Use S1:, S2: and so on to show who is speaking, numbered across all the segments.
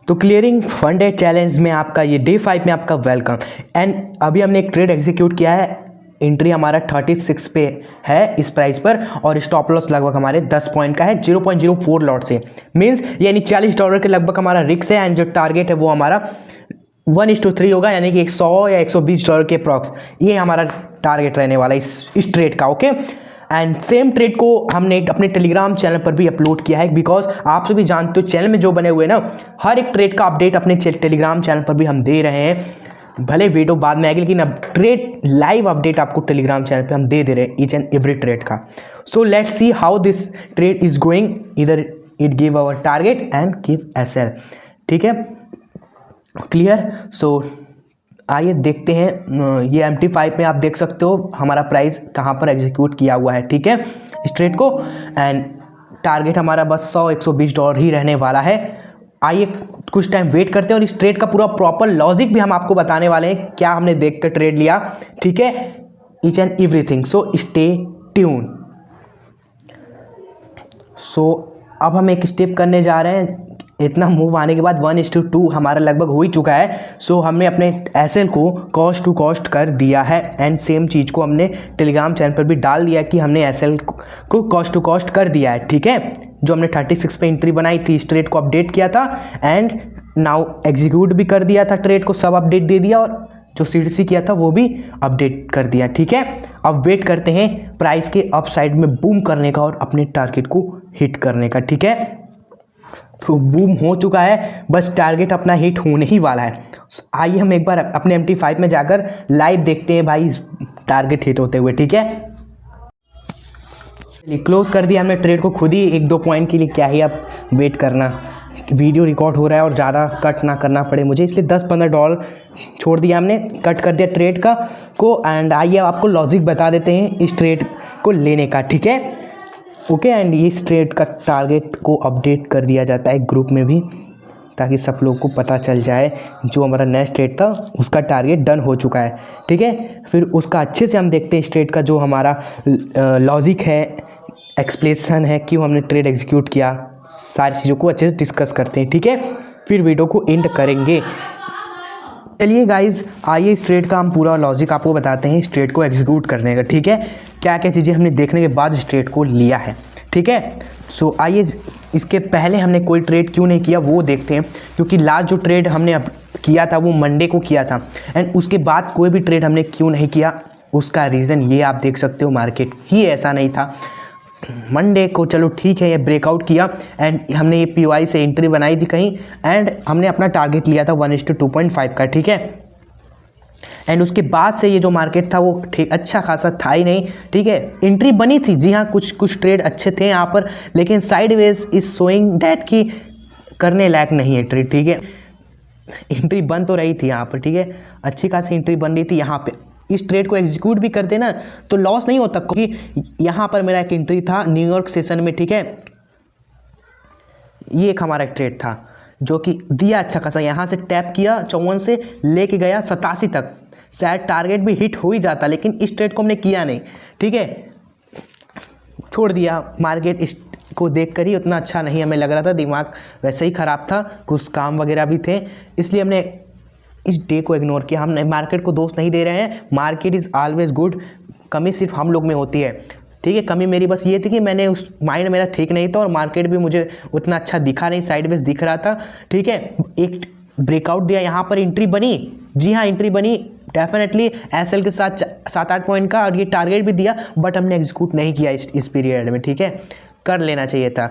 S1: तो clearing fun day challenge में आपका ये डे 5 में आपका वेलकम। एंड अभी हमने एक ट्रेड एग्जीक्यूट किया है। एंट्री हमारा 36 पे है इस प्राइस पर और स्टॉप लॉस लगभग हमारे 10 पॉइंट का है 0.04 लॉट से। मींस यानी $40 के लगभग हमारा रिक्स है। एंड जो टारगेट है वो हमारा 1:3 होगा, यानी कि 100 या $120 के अप्रॉक्स ये हमारा टारगेट रहने वाला है इस ट्रेड का। ओके, एंड सेम ट्रेड को हमने अपने टेलीग्राम चैनल पर भी अपलोड किया है, बिकॉज आप सभी जानते हो चैनल में जो बने हुए ना हर एक ट्रेड का अपडेट अपने टेलीग्राम चैनल पर भी हम दे रहे हैं। भले वीडियो बाद में आएगी लेकिन अब ट्रेड लाइव अपडेट आपको टेलीग्राम चैनल पे हम दे रहे हैं ईच एंड एवरी ट्रेड का। So let's see how this trade is going, इधर it give our target and give SL. ठीक है, क्लियर। सो आइए देखते हैं। ये MT5 में आप देख सकते हो हमारा प्राइस कहाँ पर एग्जीक्यूट किया हुआ है। ठीक है, इस ट्रेड को। एंड टारगेट हमारा बस $100-120 ही रहने वाला है। आइए कुछ टाइम वेट करते हैं और इस ट्रेड का पूरा प्रॉपर लॉजिक भी हम आपको बताने वाले हैं, क्या हमने देख कर ट्रेड लिया। ठीक है, each and everything. So stay tune. So अब हम एक स्टेप करने जा रहे हैं। इतना मूव आने के बाद 1:2 हमारा लगभग हो ही चुका है। सो हमने अपने एसएल को कॉस्ट टू कॉस्ट कर दिया है। एंड सेम चीज़ को हमने टेलीग्राम चैनल पर भी डाल दिया कि हमने एसएल को कॉस्ट टू कॉस्ट कर दिया है। ठीक है, जो हमने 36 पे एंट्री बनाई थी इस ट्रेड को अपडेट किया था एंड नाउ एग्जीक्यूट भी कर दिया था ट्रेड को, सब अपडेट दे दिया और जो CDC किया था वो भी अपडेट कर दिया। ठीक है, अब वेट करते हैं प्राइस के अप साइड में बूम करने का और अपने टारगेट को हिट करने का। ठीक है, तो बूम हो चुका है, बस टारगेट अपना हिट होने ही वाला है। आइए हम एक बार अपने MT5 में जाकर लाइव देखते हैं भाई टारगेट हिट होते हुए। ठीक है, क्लोज कर दिया हमने ट्रेड को खुद ही 1-2 पॉइंट के लिए। क्या ही अब वेट करना, वीडियो रिकॉर्ड हो रहा है और ज़्यादा कट ना करना पड़े मुझे, इसलिए $10-15 छोड़ दिया हमने, कट कर दिया ट्रेड का को। एंड आइए आपको लॉजिक बता देते हैं इस ट्रेड को लेने का। ठीक है, ओके। एंड इस ट्रेड का टारगेट को अपडेट कर दिया जाता है ग्रुप में भी, ताकि सब लोग को पता चल जाए जो हमारा नेक्स्ट ट्रेड था उसका टारगेट डन हो चुका है। ठीक है, फिर उसका अच्छे से हम देखते हैं इस ट्रेड का जो हमारा लॉजिक है, एक्सप्लेनेशन है, क्यों हमने ट्रेड एग्जीक्यूट किया, सारी चीज़ों को अच्छे से डिस्कस करते हैं। ठीक है, फिर वीडियो को एंड करेंगे। चलिए गाइज, आइए इस ट्रेड का हम पूरा लॉजिक आपको बताते हैं इस ट्रेड को एग्जीक्यूट करने का। ठीक है, क्या क्या चीज़ें हमने देखने के बाद इस ट्रेड को लिया है। ठीक है, सो आइए इसके पहले हमने कोई ट्रेड क्यों नहीं किया वो देखते हैं, क्योंकि लास्ट जो ट्रेड हमने अब किया था वो मंडे को किया था। एंड उसके बाद कोई भी ट्रेड हमने क्यों नहीं किया, उसका रीज़न ये आप देख सकते हो, मार्केट ही ऐसा नहीं था। मंडे को चलो ठीक है ये ब्रेकआउट किया एंड हमने ये POI से एंट्री बनाई थी कहीं एंड हमने अपना टारगेट लिया था 1:2.5 का। ठीक है, एंड उसके बाद से ये जो मार्केट था वो ठीक अच्छा खासा था ही नहीं। ठीक है, एंट्री बनी थी, जी हाँ, कुछ ट्रेड अच्छे थे यहाँ पर, लेकिन साइडवेज इज शोइंग डैट कि करने लायक नहीं है ट्रेड। ठीक है, एंट्री बन तो रही थी यहाँ पर, ठीक है, अच्छी खासी एंट्री बन रही थी यहाँ पे। इस ट्रेड को एग्जीक्यूट भी करते ना तो लॉस नहीं होता, क्योंकि यहाँ पर मेरा एक एंट्री था न्यूयॉर्क सेशन में। ठीक है, ये एक हमारा ट्रेड था जो कि दिया अच्छा खासा, यहाँ से टैप किया 54 से लेके गया 87 तक, शायद टारगेट भी हिट हो ही जाता, लेकिन इस ट्रेड को हमने किया नहीं। ठीक है, छोड़ दिया, मार्केट इस को देख कर ही उतना अच्छा नहीं हमें लग रहा था, दिमाग वैसे ही ख़राब था, कुछ काम वगैरह भी थे, इसलिए हमने इस डे को इग्नोर किया। हम मार्केट को दोष नहीं दे रहे हैं, मार्केट इज़ ऑलवेज गुड, कमी सिर्फ हम लोग में होती है। ठीक है, कमी मेरी बस ये थी कि मैंने उस माइंड मेरा ठीक नहीं था और मार्केट भी मुझे उतना अच्छा दिखा नहीं, साइडवेज दिख रहा था। ठीक है, एक ब्रेकआउट दिया, यहाँ पर एंट्री बनी, जी हाँ एंट्री बनी डेफिनेटली एसएल के साथ 7-8 पॉइंट का, और ये टारगेट भी दिया, बट हमने एग्जीक्यूट नहीं किया इस पीरियड में। ठीक है, कर लेना चाहिए था,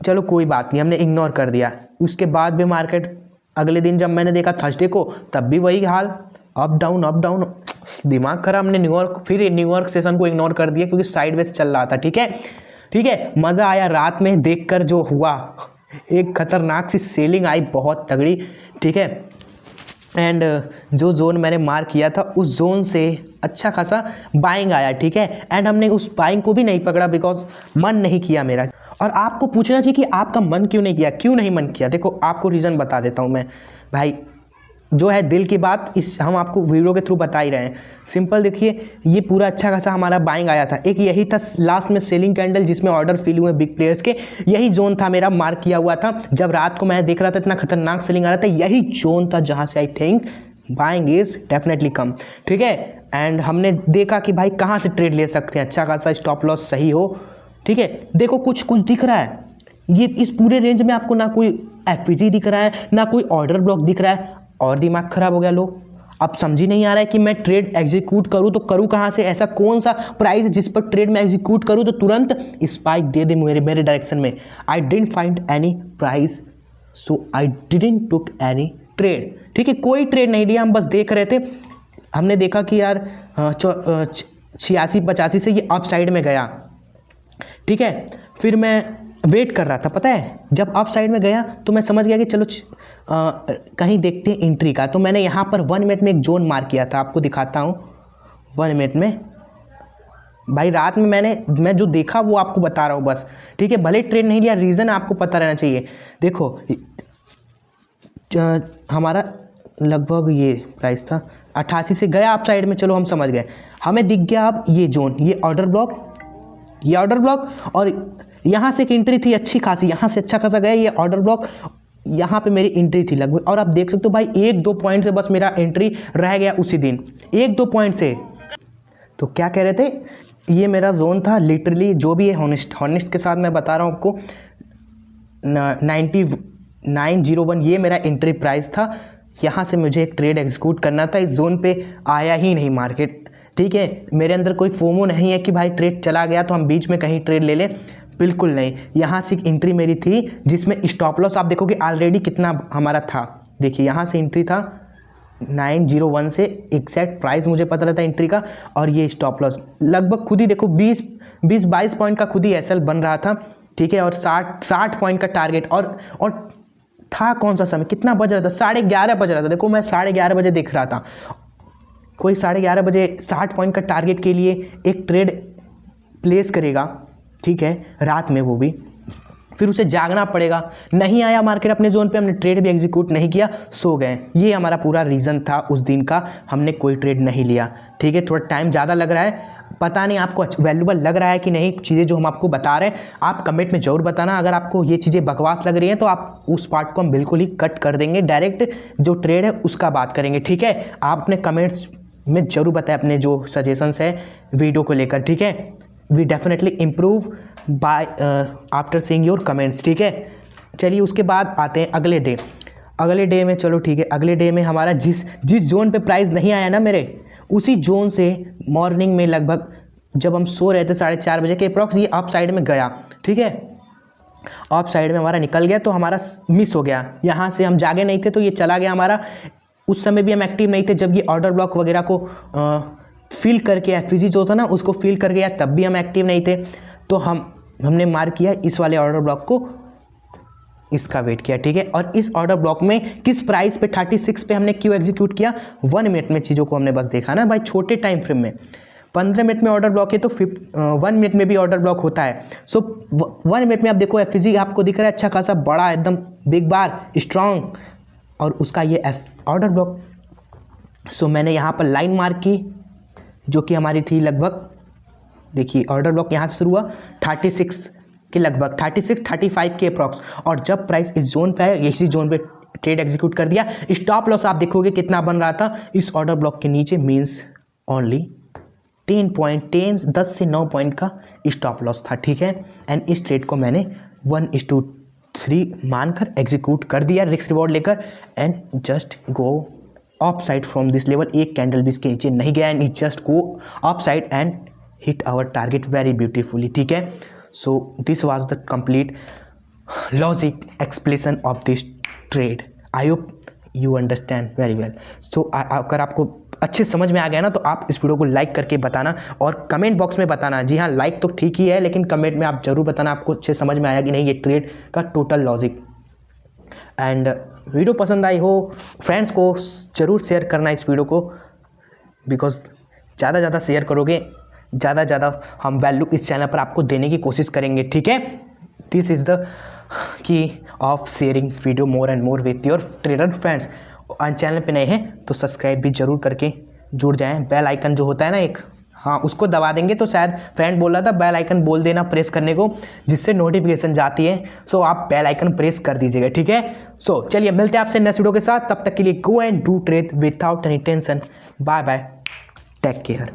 S1: चलो कोई बात नहीं, हमने इग्नोर कर दिया। उसके बाद भी मार्केट अगले दिन जब मैंने देखा थर्सडे को, तब भी वही हाल, अप डाउन, दिमाग खराब। हमने न्यूयॉर्क सेशन को इग्नोर कर दिया क्योंकि साइडवेज चल रहा था। ठीक है, मज़ा आया रात में देखकर, जो हुआ एक खतरनाक सी सेलिंग आई, बहुत तगड़ी। ठीक है, एंड जो जोन मैंने मार्क किया था उस जोन से अच्छा खासा बाइंग आया। ठीक है, एंड हमने उस बाइंग को भी नहीं पकड़ा बिकॉज मन नहीं किया मेरा। और आपको पूछना चाहिए कि आपका मन क्यों नहीं किया, क्यों नहीं मन किया। देखो आपको रीज़न बता देता हूँ मैं भाई, जो है दिल की बात इस हम आपको वीडियो के थ्रू बता ही रहे हैं। सिंपल देखिए, ये पूरा अच्छा खासा हमारा बाइंग आया था। एक यही था लास्ट में सेलिंग कैंडल जिसमें ऑर्डर फिल हुए बिग प्लेयर्स के, यही जोन था मेरा मार्क किया हुआ था। जब रात को मैं देख रहा था इतना खतरनाक सेलिंग आ रहा था, यही जोन था जहाँ से I think buying is definitely come. ठीक है, एंड हमने देखा कि भाई कहाँ से ट्रेड ले सकते हैं, अच्छा खासा स्टॉप लॉस सही हो। ठीक है, देखो कुछ कुछ दिख रहा है, ये इस पूरे रेंज में आपको ना कोई एफवीजी दिख रहा है ना कोई ऑर्डर ब्लॉक दिख रहा है, और दिमाग खराब हो गया। लो अब समझ ही नहीं आ रहा है कि मैं ट्रेड एग्जीक्यूट करूं तो करूं कहां से, ऐसा कौन सा प्राइस है जिस पर ट्रेड में एग्जीक्यूट करूं तो तुरंत स्पाइक दे दे मेरे डायरेक्शन में। I didn't find any price, so I didn't took any trade. ठीक है, कोई ट्रेड नहीं लिया, हम बस देख रहे थे। हमने देखा कि यार 86-85 से ये अप साइड में गया। ठीक है, फिर मैं वेट कर रहा था, पता है जब अप साइड में गया तो मैं समझ गया कि चलो कहीं देखते हैं एंट्री का। तो मैंने यहाँ पर 1 मिनट में एक जोन मार्क किया था, आपको दिखाता हूँ। 1 मिनट में भाई रात में मैं जो देखा वो आपको बता रहा हूँ बस। ठीक है, भले ट्रेड नहीं लिया, रीज़न आपको पता रहना चाहिए। देखो हमारा लगभग ये प्राइस था 88 से गया अप साइड में, चलो हम समझ गए। हमें दिख गया अब ये जोन, ये ऑर्डर ब्लॉक, और यहाँ से एक एंट्री थी अच्छी खासी, यहाँ से अच्छा खासा गया ये ऑर्डर ब्लॉक, यहाँ पे मेरी एंट्री थी लगभग। और आप देख सकते हो भाई 1-2 पॉइंट से बस मेरा एंट्री रह गया उसी दिन, 1-2 पॉइंट से। तो क्या कह रहे थे, ये मेरा जोन था लिटरली, जो भी है हॉनेस्ट के साथ मैं बता रहा हूँ आपको। 9901 ये मेरा एंट्री प्राइस था। यहाँ से मुझे एक ट्रेड एग्जीक्यूट करना था, इस जोन पे आया ही नहीं मार्केट। ठीक है, मेरे अंदर कोई फोमो नहीं है कि भाई ट्रेड चला गया तो हम बीच में कहीं ट्रेड ले लें, बिल्कुल नहीं। यहाँ से एक एंट्री मेरी थी जिसमें स्टॉप लॉस आप देखोगे ऑलरेडी कितना हमारा था। देखिए यहाँ से एंट्री था 901 से, एग्जैक्ट प्राइस मुझे पता रहता एंट्री का, और ये स्टॉप लॉस लगभग खुद ही देखो 20-22 पॉइंट का खुद ही एसएल बन रहा था। ठीक है, और 60 पॉइंट का टारगेट, और था कौन सा समय, कितना बज रहा था, 11:30 बज रहा था। देखो मैं 11:30 बजे देख रहा था, कोई 11:30 बजे 60 पॉइंट का टारगेट के लिए एक ट्रेड प्लेस करेगा। ठीक है, रात में वो भी, फिर उसे जागना पड़ेगा। नहीं आया मार्केट अपने जोन पे, हमने ट्रेड भी एग्जीक्यूट नहीं किया, सो गए। ये हमारा पूरा रीज़न था उस दिन का, हमने कोई ट्रेड नहीं लिया। ठीक है, थोड़ा टाइम ज़्यादा लग रहा है, पता नहीं आपको वैल्यूबल लग रहा है कि नहीं चीज़ें जो हम आपको बता रहे हैं। आप कमेंट में ज़रूर बताना, अगर आपको ये चीज़ें बकवास लग रही हैं तो आप उस पार्ट को हम बिल्कुल ही कट कर देंगे, डायरेक्ट जो ट्रेड है उसका बात करेंगे। ठीक है, आप अपने कमेंट्स में ज़रूर बताएं अपने जो सजेशंस है वीडियो को लेकर। ठीक है, we definitely improve by after seeing your comments. ठीक है, चलिए उसके बाद आते हैं अगले डे में। चलो ठीक है, अगले डे में हमारा जिस जोन पे प्राइस नहीं आया ना मेरे, उसी जोन से मॉर्निंग में लगभग जब हम सो रहे थे 4:30 बजे के अप्रॉक्स, ये अप साइड में गया। ठीक है, अप साइड में हमारा निकल गया तो हमारा मिस हो गया। यहाँ से हम जागे नहीं थे तो ये चला गया हमारा। उस समय भी हम एक्टिव नहीं थे जब ये ऑर्डर ब्लॉक वगैरह को फिल करके एफवीजी जो था ना उसको फिल कर गया, तब भी हम एक्टिव नहीं थे। तो हमने मार्क किया इस वाले ऑर्डर ब्लॉक को, इसका वेट किया। ठीक है, और इस ऑर्डर ब्लॉक में किस प्राइस पे 36 पे हमने क्यों एग्जीक्यूट किया, 1 मिनट में चीज़ों को हमने बस देखा ना भाई, छोटे टाइम फ्रेम में। 15 मिनट में ऑर्डर ब्लॉक है तो 1 मिनट में भी ऑर्डर ब्लॉक होता है। सो 1 मिनट में आप देखो एफवीजी आपको दिख रहा है अच्छा खासा बड़ा, एकदम बिग बार स्ट्रॉन्ग, और उसका ये ऑर्डर ब्लॉक। सो मैंने यहाँ पर लाइन मार्क की जो कि हमारी थी लगभग, देखिए ऑर्डर ब्लॉक यहाँ से शुरू हुआ 36 के लगभग, 36-35 के अप्रॉक्स, और जब प्राइस इस जोन पे आया इसी जोन पे ट्रेड एग्जीक्यूट कर दिया। स्टॉप लॉस आप देखोगे कितना बन रहा था इस ऑर्डर ब्लॉक के नीचे, मीन्स ओनली 10 से 9 पॉइंट का स्टॉप लॉस था। ठीक है, एंड इस ट्रेड को मैंने 1:3 मानकर एग्जीक्यूट कर दिया रिस्क रिवॉर्ड लेकर, and just go upside from this level. एक कैंडल भी इसके नीचे नहीं गया, and it just go upside and hit our target very beautifully. ठीक है, so this was the complete logic explanation of this trade. I hope you understand very well. So अगर आपको अच्छे समझ में आ गया ना तो आप इस वीडियो को लाइक करके बताना और कमेंट बॉक्स में बताना। जी हाँ, लाइक तो ठीक ही है, लेकिन कमेंट में आप जरूर बताना आपको अच्छे समझ में आया कि नहीं ये ट्रेड का टोटल लॉजिक। एंड वीडियो पसंद आई हो फ्रेंड्स को ज़रूर शेयर करना इस वीडियो को, बिकॉज ज़्यादा शेयर करोगे ज़्यादा हम वैल्यू इस चैनल पर आपको देने की कोशिश करेंगे। ठीक है, this is the key of sharing video more and more with your trader friends. और चैनल पे नए हैं तो सब्सक्राइब भी जरूर करके जुड़ जाएं। बेल आइकन जो होता है ना एक, हाँ उसको दबा देंगे तो शायद फ्रेंड बोल रहा था बेल आइकन बोल देना प्रेस करने को, जिससे नोटिफिकेशन जाती है। सो आप बेल आइकन प्रेस कर दीजिएगा, ठीक है। सो चलिए मिलते हैं आपसे नेक्स्ट वीडियो के साथ, तब तक के लिए go and do trade without any tension. Bye bye, take care.